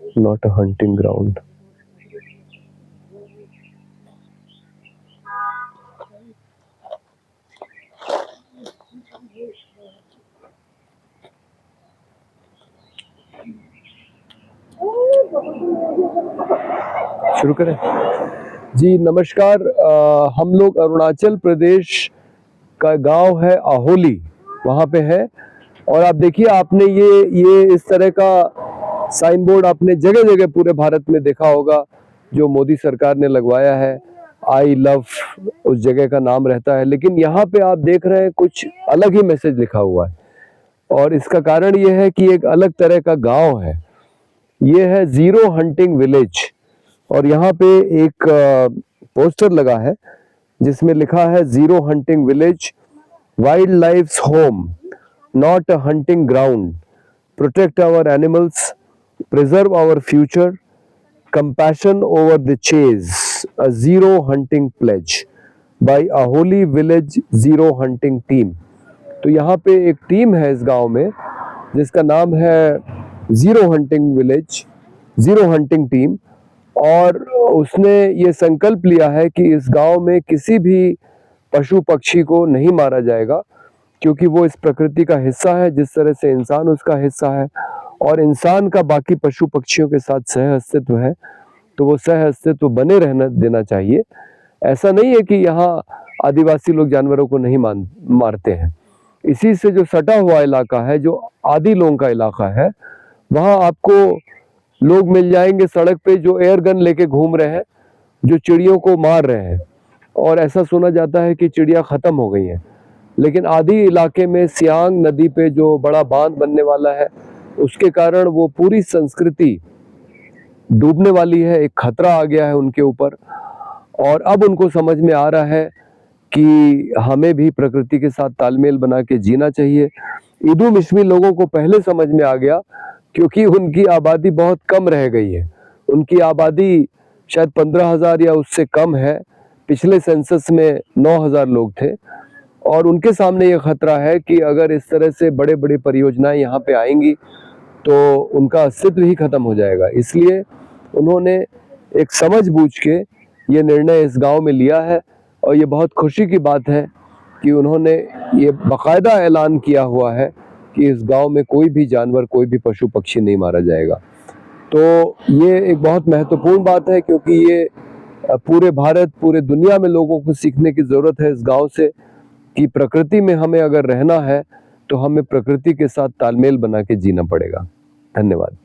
not a hunting ground. शुरू करें जी। नमस्कार। हम लोग अरुणाचल प्रदेश का गांव है आहोली, वहाँ पे है। और आप देखिए, आपने ये इस तरह का साइन बोर्ड आपने जगह जगह पूरे भारत में देखा होगा, जो मोदी सरकार ने लगवाया है। आई लव उस जगह का नाम रहता है, लेकिन यहाँ पे आप देख रहे हैं कुछ अलग ही मैसेज लिखा हुआ है। और इसका कारण ये है कि एक अलग तरह का गांव है। ये है जीरो हंटिंग विलेज। और यहाँ पे एक पोस्टर लगा है जिसमें लिखा है zero hunting village, wildlife's home, not a hunting ground, protect our animals, preserve our future, compassion over the chase, a zero hunting pledge by Aholi Village Zero Hunting Team। तो यहाँ पे एक team है इस गांव में जिसका नाम है zero hunting village, zero hunting team. और उसने ये संकल्प लिया है कि इस गांव में किसी भी पशु पक्षी को नहीं मारा जाएगा, क्योंकि वो इस प्रकृति का हिस्सा है, जिस तरह से इंसान उसका हिस्सा है। और इंसान का बाकी पशु पक्षियों के साथ सह अस्तित्व है, तो वो सह अस्तित्व बने रहना देना चाहिए। ऐसा नहीं है कि यहाँ आदिवासी लोग जानवरों को नहीं मारते हैं। इसी से जो सटा हुआ इलाका है, जो आदि लोगों का इलाका है, वहाँ आपको लोग मिल जाएंगे सड़क पे जो एयर गन लेके घूम रहे हैं, जो चिड़ियों को मार रहे हैं। और ऐसा सुना जाता है कि चिड़िया खत्म हो गई हैं। लेकिन आदि इलाके में सियांग नदी पे जो बड़ा बांध बनने वाला है, उसके कारण वो पूरी संस्कृति डूबने वाली है। एक खतरा आ गया है उनके ऊपर। और अब उनको समझ में आ रहा है कि हमें भी प्रकृति के साथ तालमेल बना के जीना चाहिए। इदू मिश्मी लोगों को पहले समझ में आ गया, क्योंकि उनकी आबादी बहुत कम रह गई है। उनकी आबादी शायद 15,000 या उससे कम है। पिछले सेंसस में 9,000 लोग थे। और उनके सामने ये खतरा है कि अगर इस तरह से बड़े बड़े परियोजनाएं यहाँ पे आएंगी तो उनका अस्तित्व ही खत्म हो जाएगा। इसलिए उन्होंने एक समझ बूझ के ये निर्णय इस गांव में लिया है। और ये बहुत खुशी की बात है कि उन्होंने ये बाकायदा ऐलान किया हुआ है कि इस गांव में कोई भी जानवर, कोई भी पशु पक्षी नहीं मारा जाएगा। तो ये एक बहुत महत्वपूर्ण बात है, क्योंकि ये पूरे भारत, पूरे दुनिया में लोगों को सीखने की ज़रूरत है इस गांव से कि प्रकृति में हमें अगर रहना है तो हमें प्रकृति के साथ तालमेल बना के जीना पड़ेगा। धन्यवाद।